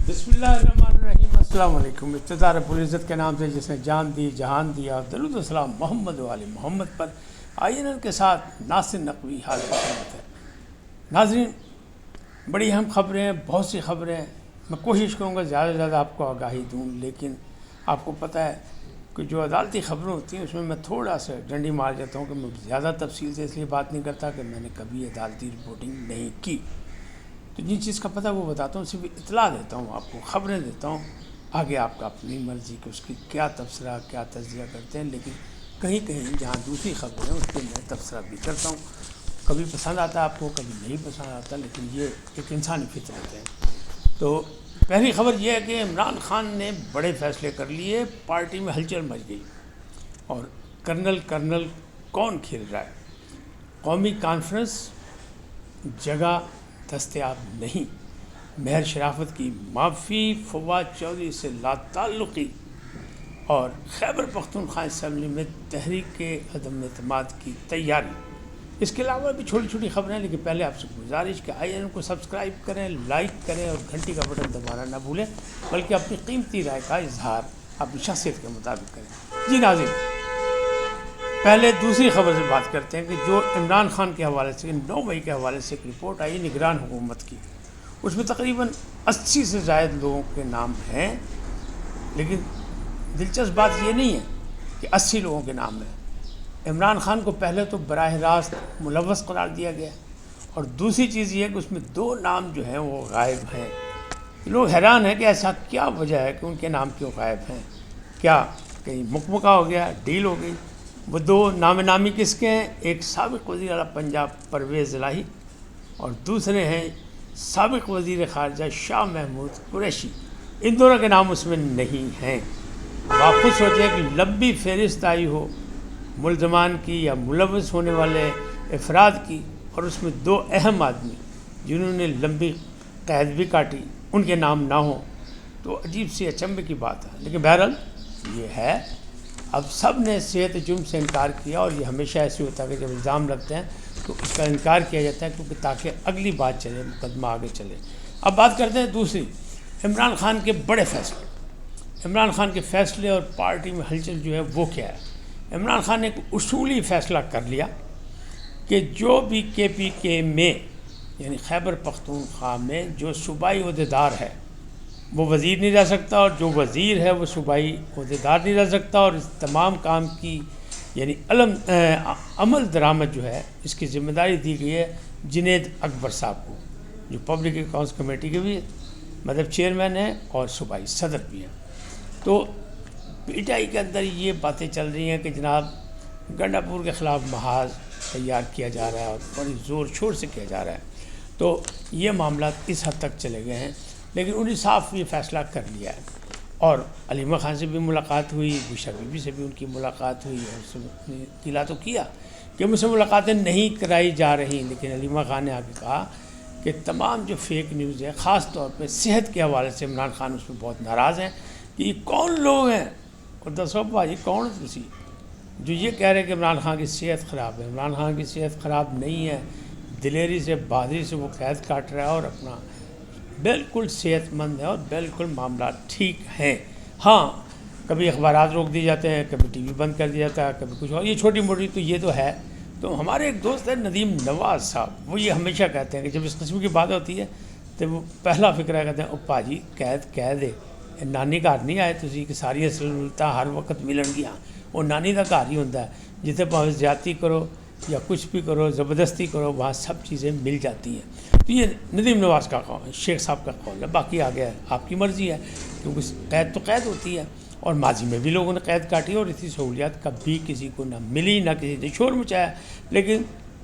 بسم اللہ الرحمن الرحیم۔ السلام علیکم۔ اقتدار پرعزت کے نام سے جس نے جان دی جہان دیا، درود و سلام محمد و آل محمد پر۔ آئین کے ساتھ ناصر نقوی حال خدمت ہے۔ ناظرین، بڑی اہم خبریں ہیں، بہت سی خبریں ہیں۔ میں کوشش کروں گا زیادہ سے زیادہ آپ کو آگاہی دوں، لیکن آپ کو پتہ ہے کہ جو عدالتی خبریں ہوتی ہیں اس میں تھوڑا سا ڈنڈی مار جاتا ہوں کہ میں زیادہ تفصیل سے اس لیے بات نہیں کرتا کہ میں نے کبھی عدالتی رپورٹنگ نہیں کی۔ تو جن چیز کا پتہ وہ بتاتا ہوں، صرف اطلاع دیتا ہوں، آپ کو خبریں دیتا ہوں، آگے آپ کا اپنی مرضی کہ اس کی کیا تبصرہ کیا تجزیہ کرتے ہیں۔ لیکن کہیں کہیں جہاں دوسری خبریں ہیں اس پہ میں تبصرہ بھی کرتا ہوں، کبھی پسند آتا ہے آپ کو، کبھی نہیں پسند آتا، لیکن یہ ایک انسانی فطرت ہے۔ تو پہلی خبر یہ ہے کہ عمران خان نے بڑے فیصلے کر لیے، پارٹی میں ہلچل مچ گئی اور کرنل کون کھیل رہا ہے۔ قومی کانفرنس جگہ دستیاب نہیں، مہر شرافت کی معافی، فواد چودھری سے لا تعلقی اور خیبر پختونخوا اسمبلی میں تحریک عدم اعتماد کی تیاری۔ اس کے علاوہ بھی چھوٹی چھوٹی خبریں ہیں، لیکن پہلے آپ سے گزارش کہ INN کو سبسکرائب کریں، لائک کریں اور گھنٹی کا بٹن دبانا نہ بھولیں، بلکہ اپنی قیمتی رائے کا اظہار اپنی شخصیت کے مطابق کریں۔ جی ناظرین، پہلے دوسری خبر سے بات کرتے ہیں کہ جو عمران خان کے حوالے سے 9 مئی کے حوالے سے ایک رپورٹ آئی نگران حکومت کی، اس میں تقریباً 80 سے زائد لوگوں کے نام ہیں، لیکن دلچسپ بات یہ نہیں ہے کہ 80 لوگوں کے نام ہیں۔ عمران خان کو پہلے تو براہ راست ملوث قرار دیا گیا، اور دوسری چیز یہ ہے کہ اس میں 2 نام جو ہیں وہ غائب ہیں۔ لوگ حیران ہیں کہ ایسا کیا وجہ ہے کہ ان کے نام کیوں غائب ہیں، کیا کہیں مکمکہ ہو گیا، ڈیل ہو گئی؟ وہ 2 نام نامی کس کے ہیں؟ ایک سابق وزیر اعلیٰ پنجاب پرویز الہی اور دوسرے ہیں سابق وزیر خارجہ شاہ محمود قریشی۔ ان دونوں کے نام اس میں نہیں ہیں۔ اب آپ خود سوچیں کہ لمبی فہرست آئی ہو ملزمان کی یا ملوث ہونے والے افراد کی، اور اس میں 2 اہم آدمی جنہوں نے لمبی قید بھی کاٹی ان کے نام نہ ہوں، تو عجیب سی اچنبھے کی بات ہے۔ لیکن بہرحال یہ ہے، اب سب نے صحت جرم سے انکار کیا، اور یہ ہمیشہ ایسے ہوتا ہے کہ جب الزام لگتے ہیں تو اس کا انکار کیا جاتا ہے، کیونکہ تاکہ اگلی بات چلے، مقدمہ آگے چلے۔ اب بات کرتے ہیں دوسری، عمران خان کے بڑے فیصلے۔ عمران خان کے فیصلے اور پارٹی میں ہلچل جو ہے وہ کیا ہے؟ عمران خان نے ایک اصولی فیصلہ کر لیا کہ جو بھی KPK میں یعنی خیبر پختونخوا میں جو صوبائی عہدیدار ہے وہ وزیر نہیں رہ سکتا، اور جو وزیر ہے وہ صوبائی عہدیدار نہیں رہ سکتا، اور اس تمام کام کی یعنی عمل درآمد جو ہے اس کی ذمہ داری دی گئی ہے جنید اکبر صاحب کو، جو پبلک اکاؤنٹس کمیٹی کے بھی مطلب چیئرمین ہیں اور صوبائی صدر بھی ہیں۔ تو PTI کے اندر یہ باتیں چل رہی ہیں کہ جناب گنڈا پور کے خلاف محاذ تیار کیا جا رہا ہے اور بڑی زور شور سے کیا جا رہا ہے۔ تو یہ معاملات اس حد تک چلے گئے ہیں، لیکن انہوں نے صاف یہ فیصلہ کر لیا ہے، اور علیمہ خان سے بھی ملاقات ہوئی، بشرا بی بی سے بھی ان کی ملاقات ہوئی، اور اس نے قلعہ تو کیا کہ مجھ سے ملاقاتیں نہیں کرائی جا رہی، لیکن علیمہ خان نے آگے کہا کہ تمام جو فیک نیوز ہے، خاص طور پہ صحت کے حوالے سے عمران خان اس میں بہت ناراض ہیں کہ یہ کون لوگ ہیں، اور دسو بھائی کون تھی جو یہ کہہ رہے ہیں کہ عمران خان کی صحت خراب ہے۔ عمران خان کی صحت خراب نہیں ہے، دلیری سے بہادری سے وہ قید کاٹ رہا ہے اور اپنا بالکل صحت مند ہے اور بالکل معاملات ٹھیک ہیں۔ ہاں، کبھی اخبارات روک دیے جاتے ہیں، کبھی TV بند کر دیا جاتا ہے، کبھی کچھ اور، یہ چھوٹی موٹی تو یہ تو ہے۔ تو ہمارے ایک دوست ہے ندیم نواز صاحب، وہ یہ ہمیشہ کہتے ہیں کہ جب اس قسم کی بات ہوتی ہے تو وہ پہلا فکر ہے، کہتے ہیں او پاجی قید ہے نانی گھر نہیں آئے تسی کہ ساری سہولتاں ہر وقت ملن گیا، وہ نانی کا گھر ہی ہوتا ہے جتنے پاوے زیادتی کرو یا کچھ بھی کرو، زبردستی کرو، وہاں سب چیزیں مل جاتی ہیں۔ تو یہ ندیم نواز کا قول ہے، شیخ صاحب کا قول ہے، باقی آگے آپ کی مرضی ہے، کیونکہ قید تو قید ہوتی ہے، اور ماضی میں بھی لوگوں نے قید کاٹی اور اتنی سہولیات کبھی کسی کو نہ ملی، نہ کسی نے شور مچایا۔ لیکن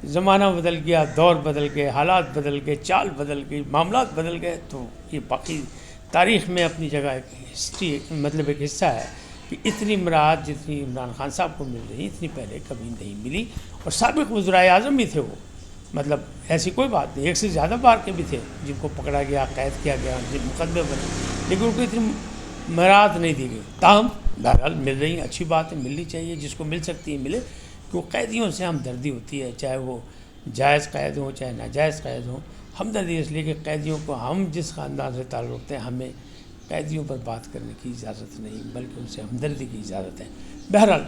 زمانہ بدل گیا، دور بدل گئے، حالات بدل گئے، چال بدل گئی، معاملات بدل گئے، تو یہ باقی تاریخ میں اپنی جگہ ایک ہسٹری مطلب ایک حصہ ہے کہ اتنی مراعات جتنی عمران خان صاحب کو مل رہی اتنی پہلے کبھی نہیں ملی، اور سابق وزرائے اعظم بھی تھے وہ، مطلب ایسی کوئی بات نہیں، 1 سے زیادہ بار کے بھی تھے جن کو پکڑا گیا، قید کیا گیا، جن مقدمے بنے، لیکن ان کو اتنی مراعات نہیں دی گئی۔ تاہم بہرحال مل رہی ہیں، اچھی بات ہے، ملنی چاہیے، جس کو مل سکتی ہے ملے، کیوں قیدیوں سے ہمدردی ہوتی ہے، چاہے وہ جائز قید ہوں چاہے ناجائز قید ہوں، ہمدردی اس لیے کہ قیدیوں کو، ہم جس خاندان سے تعلق رکھتے ہیں، ہمیں قیدیوں پر بات کرنے کی اجازت نہیں، بلکہ ان سے ہمدردی کی اجازت ہے۔ بہرحال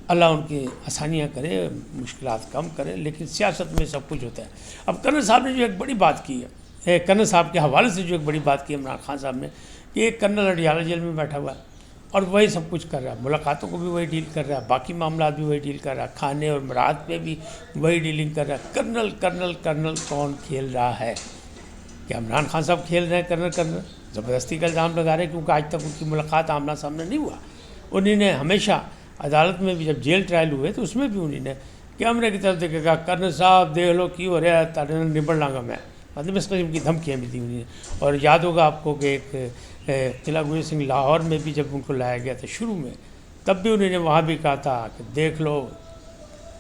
اللہ ان کی آسانیاں کرے، مشکلات کم کرے، لیکن سیاست میں سب کچھ ہوتا ہے۔ اب کرنل صاحب نے جو ایک بڑی بات کی ہے، کرنل صاحب کے حوالے سے جو ایک بڑی بات کی عمران خان صاحب نے، کہ ایک کرنل اڈیالہ جیل میں بیٹھا ہوا ہے اور وہی سب کچھ کر رہا ہے، ملاقاتوں کو بھی وہی ڈیل کر رہا ہے، باقی معاملات بھی وہی ڈیل کر رہا ہے، کھانے اور مراحت پہ بھی وہی ڈیلنگ کر رہا ہے۔ کرنل کرنل کرنل کون کھیل رہا ہے؟ کہ عمران خان صاحب کھیل رہے ہیں کرنل کرنل؟ زبردستی کا الزام لگا رہے ہیں، کیونکہ آج تک ان کی ملاقات آمنا سامنے نہیں ہوا۔ انہوں نے ہمیشہ عدالت میں بھی جب جیل ٹرائل ہوئے تو اس میں بھی انہوں نے کیمرے کی طرف دیکھے گا، کرنل صاحب دیکھ لو کی ہو رہا ہے، تارے نبڑ لاں گا میں، مطلب اس قسم کی دھمکیاں بھی دی انہوں نے۔ اور یاد ہوگا آپ کو کہ ایک قلعہ گزر سنگھ لاہور میں بھی جب ان کو لایا گیا تھا شروع میں، تب بھی انہوں نے وہاں بھی کہا تھا کہ دیکھ لو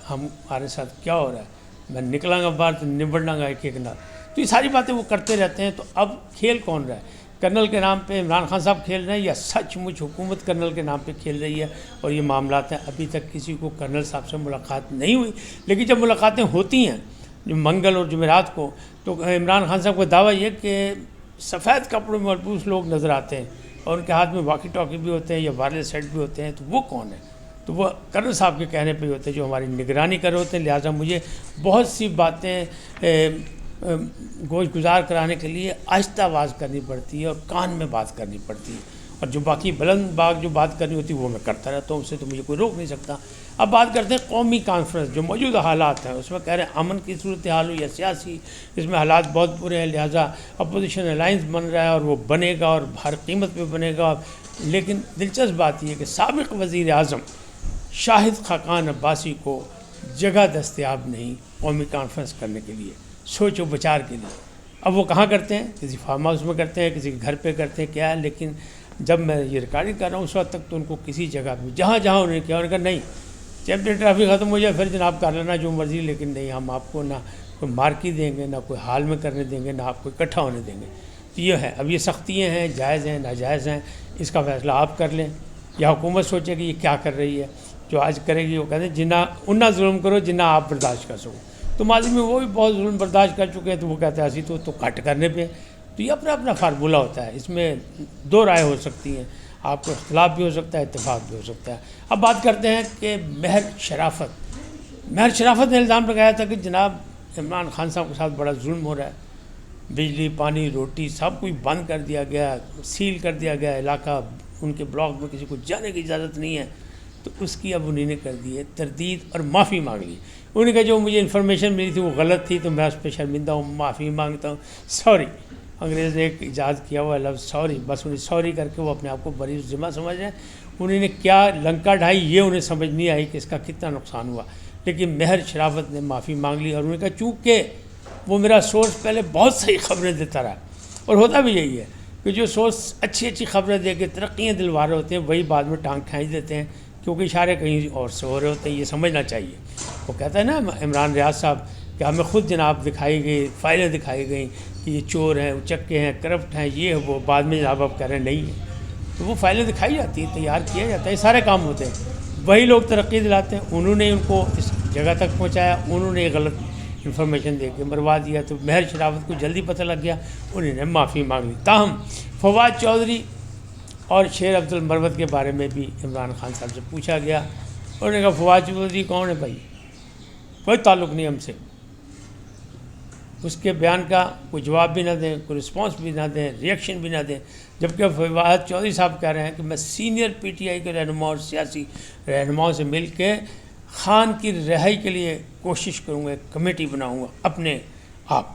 ہمارے ساتھ کیا ہو رہا ہے، میں نکلاں گا باہر تو نبڑ لاں گا ایک ایک نال۔ تو یہ ساری باتیں وہ کرتے رہتے ہیں۔ تو اب کھیل کون رہا ہے؟ کرنل کے نام پہ عمران خان صاحب کھیل رہے ہیں یا سچ مچ حکومت کرنل کے نام پہ کھیل رہی ہے؟ اور یہ معاملات ہیں، ابھی تک کسی کو کرنل صاحب سے ملاقات نہیں ہوئی، لیکن جب ملاقاتیں ہوتی ہیں جو منگل اور جمعرات کو، تو عمران خان صاحب کا دعویٰ یہ کہ سفید کپڑوں میں ملبوس لوگ نظر آتے ہیں اور ان کے ہاتھ میں واکی ٹاکی بھی ہوتے ہیں یا وائرلیس سیٹ بھی ہوتے ہیں۔ تو وہ کون ہے؟ تو وہ کرنل صاحب کے کہنے پہ ہوتے ہیں جو ہماری نگرانی کر رہے ہوتے ہیں۔ لہٰذا مجھے بہت سی باتیں گوش گزار کرانے کے لیے آہستہ آواز کرنی پڑتی ہے اور کان میں بات کرنی پڑتی ہے، اور جو باقی بلند باغ جو بات کرنی ہوتی ہے وہ میں کرتا رہتا ہوں، اس سے تو مجھے کوئی روک نہیں سکتا۔ اب بات کرتے ہیں قومی کانفرنس، جو موجودہ حالات ہیں اس میں کہہ رہے ہیں امن کی صورتحال ہو یا سیاسی، اس میں حالات بہت برے ہیں، لہٰذا اپوزیشن الائنس بن رہا ہے اور وہ بنے گا اور ہر قیمت پہ بنے گا۔ لیکن دلچسپ بات یہ ہے کہ سابق وزیر اعظم شاہد خاقان عباسی کو جگہ دستیاب نہیں قومی کانفرنس کرنے کے لیے، سوچ و بچار کے لیے۔ اب وہ کہاں کرتے ہیں؟ کسی فارم ہاؤس میں کرتے ہیں، کسی کے گھر پہ کرتے ہیں، کیا ہے؟ لیکن جب میں یہ ریکارڈنگ کر رہا ہوں اس وقت تک تو ان کو کسی جگہ پہ جہاں جہاں انہوں نے کیا، انہوں نے کہا نہیں چیمپئن ٹرافی ختم ہو جائے پھر جناب کر لینا جو مرضی، لیکن نہیں، ہم آپ کو نہ کوئی مارکی دیں گے، نہ کوئی حال میں کرنے دیں گے، نہ آپ کو اکٹھا ہونے دیں گے۔ تو یہ ہے، اب یہ سختیاں ہیں، جائز ہیں ناجائز ہیں، اس کا فیصلہ آپ کر لیں یا حکومت سوچے کہ یہ کیا کر رہی ہے۔ جو آج کرے گی وہ کہتے ہیں جنہ انہ ظلم کرو جنہ آپ برداشت کر سکو، تو ماضی میں وہ بھی بہت ظلم برداشت کر چکے ہیں، تو وہ کہتے ہیں اسی تو کٹ کرنے پہ۔ تو یہ اپنا اپنا فارمولہ ہوتا ہے، اس میں دو رائے ہو سکتی ہیں، آپ کو اختلاف بھی ہو سکتا ہے، اتفاق بھی ہو سکتا ہے۔ اب بات کرتے ہیں کہ مہر شرافت نے الزام لگایا تھا کہ جناب عمران خان صاحب کے ساتھ بڑا ظلم ہو رہا ہے، بجلی پانی روٹی سب کچھ بند کر دیا گیا، سیل کر دیا گیا علاقہ، ان کے بلاک میں کسی کو جانے کی اجازت نہیں ہے۔ تو اس کی اب انہوں نے کر دی ہے تردید اور معافی مانگ لی۔ انہوں نے کہا جو مجھے انفارمیشن ملی تھی وہ غلط تھی، تو میں اس پہ شرمندہ ہوں، معافی مانگتا ہوں، سوری۔ انگریز نے ایک ایجاد کیا ہوا لفظ سوری، بس انہیں سوری کر کے وہ اپنے آپ کو بری ذمہ سمجھ رہے ہیں۔ انہوں نے کیا لنکا ڈھائی یہ انہیں سمجھ نہیں آئی کہ اس کا کتنا نقصان ہوا، لیکن مہر شرافت نے معافی مانگ لی، اور انہوں نے کہا چونکہ وہ میرا سورس پہلے بہت صحیح خبریں دیتا رہا، اور ہوتا بھی یہی ہے کہ جو سورس اچھی خبریں دے کے ترقیاں دلوا رہے ہوتے ہیں وہی بعد میں ٹانگ کھینچ دیتے ہیں، کیونکہ اشارے کہیں اور سے ہو رہے ہوتے ہیں، یہ سمجھنا چاہیے۔ وہ کہتا ہے نا عمران ریاض صاحب کہ ہمیں خود جناب دکھائی گئی فائلیں دکھائی گئیں کہ یہ چور ہیں، اچکے ہیں، کرپٹ ہیں، یہ وہ، بعد میں جناب آپ کہہ رہے ہیں نہیں ہے، تو وہ فائلیں دکھائی جاتی ہیں، تیار کیا جاتا ہے، یہ سارے کام ہوتے ہیں، وہی لوگ ترقی دلاتے ہیں۔ انہوں نے ان کو اس جگہ تک پہنچایا، انہوں نے غلط انفارمیشن دے کے مروا دیا، تو مہر شرافت کو جلدی پتہ لگ گیا، انہوں نے معافی مانگ لی۔ تاہم فواد چودھری اور شیر عبد المروت کے بارے میں بھی عمران خان صاحب سے پوچھا گیا، انہوں نے کہا فواد چودھری کون ہے بھائی، کوئی تعلق نہیں ہم سے، اس کے بیان کا کوئی جواب بھی نہ دیں، کوئی رسپانس بھی نہ دیں، ریئیکشن بھی نہ دیں، جبکہ فواد چودھری صاحب کہہ رہے ہیں کہ میں سینئر پی ٹی آئی کے رہنما اور سیاسی رہنماؤں سے مل کے خان کی رہائی کے لیے کوشش کروں گا، ایک کمیٹی بناؤں گا اپنے آپ،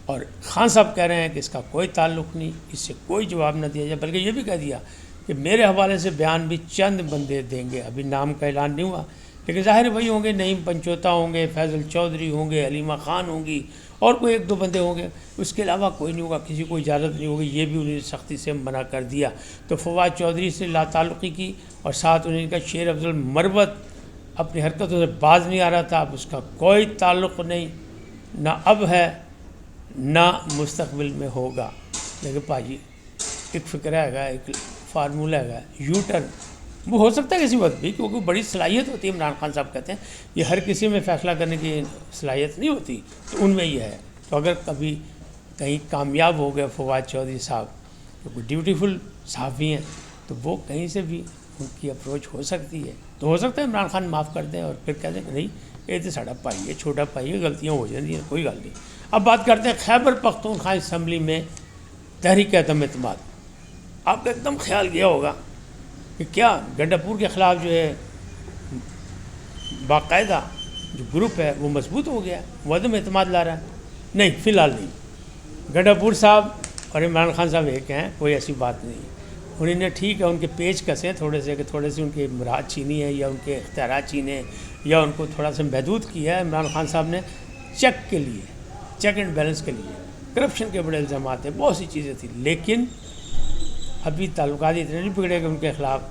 اور خان صاحب کہہ رہے ہیں کہ اس کا کوئی تعلق نہیں، اس سے کوئی جواب نہ دیا جائے، بلکہ یہ بھی کہہ دیا کہ میرے حوالے سے بیان بھی چند بندے دیں گے، ابھی نام کا اعلان نہیں ہوا، لیکن ظاہر وہی ہوں گے، نعیم پنچوتا ہوں گے، فیضل چودھری ہوں گے، علیمہ خان ہوں گی، اور کوئی ایک دو بندے ہوں گے، اس کے علاوہ کوئی نہیں ہوگا، کسی کو اجازت نہیں ہوگی، یہ بھی انہوں نے سختی سے منع کر دیا۔ تو فواد چودھری سے لا تعلقی کی، اور ساتھ انہوں نے کہا شیر عبد المروت اپنی حرکتوں سے باز نہیں آ رہا تھا، اب اس کا کوئی تعلق نہیں، نہ اب ہے نہ مستقبل میں ہوگا۔ لیکن پاجی ایک فکر ہے، ایک فارمولہ ہے، یو ٹرن وہ ہو سکتا ہے کسی وقت بھی، کیونکہ بڑی صلاحیت ہوتی ہے، عمران خان صاحب کہتے ہیں یہ ہر کسی میں فیصلہ کرنے کی صلاحیت نہیں ہوتی، تو ان میں یہ ہے۔ تو اگر کبھی کہیں کامیاب ہو گئے فواد چودھری صاحب، جو کوئی ڈیوٹیفل صحافی ہیں، تو وہ کہیں سے بھی ان کی اپروچ ہو سکتی ہے، تو ہو سکتا ہے عمران خان معاف کر دیں اور پھر کہہ دیں کہ نہیں یہ تو ساڑا بھائی ہے، چھوٹا بھائی ہے، غلطیاں ہو جاتی ہیں، کوئی گل نہیں۔ اب بات کرتے ہیں خیبر پختونخوا اسمبلی میں تحریک عدم اعتماد۔ آپ کا ایک دم خیال گیا ہوگا کہ کیا گنڈا پور کے خلاف جو ہے باقاعدہ جو گروپ ہے وہ مضبوط ہو گیا، وہ عدم اعتماد لا رہا ہے؟ نہیں، فی الحال نہیں۔ گنڈا پور صاحب اور عمران خان صاحب ایک ہیں، کوئی ایسی بات نہیں ہے۔ انہوں نے ٹھیک ہے ان کے پیچ کسے تھوڑے سے، کہ تھوڑے سے ان کے مراد چھینی ہے یا ان کے اختیارات چھینے یا ان کو تھوڑا سا محدود کیا ہے عمران خان صاحب نے، چیک کے لیے، چیک اینڈ بیلنس کے لیے۔ کرپشن کے بڑے الزامات ہیں، بہت سی چیزیں تھیں، لیکن ابھی تعلقات اتنے نہیں بگڑے کہ ان کے خلاف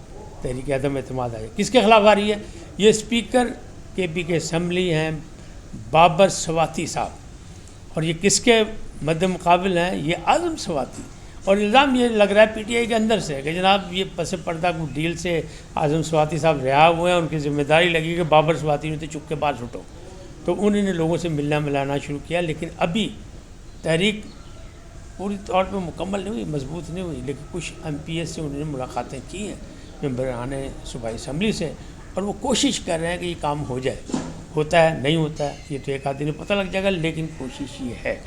تحریک عدم اعتماد آئے۔ کس کے خلاف آ رہی ہے؟ یہ اسپیکر کے پی کے اسمبلی ہیں بابر سواتی صاحب، اور یہ کس کے مد مقابل ہیں؟ یہ اعظم سواتی۔ اور الزام یہ لگ رہا ہے پی ٹی آئی کے اندر سے کہ جناب یہ پس پردہ کو ڈیل سے اعظم سواتی صاحب رہا ہوئے ہیں، ان کی ذمہ داری لگی کہ بابر سواتی نے تو چپ کے باہر چھوٹو، تو انہوں نے لوگوں سے ملنا ملانا شروع کیا، لیکن ابھی تحریک پوری طور پہ مکمل نہیں ہوئی، مضبوط نہیں ہوئی، لیکن کچھ ایم پی ایس سے انہوں نے ملاقاتیں کی ہیں ممبران صوبائی اسمبلی سے، اور وہ کوشش کر رہے ہیں کہ یہ کام ہو جائے۔ ہوتا ہے نہیں ہوتا ہے یہ تو ایک آدمی نے پتہ لگ جائے گا، لیکن کوشش یہ ہے۔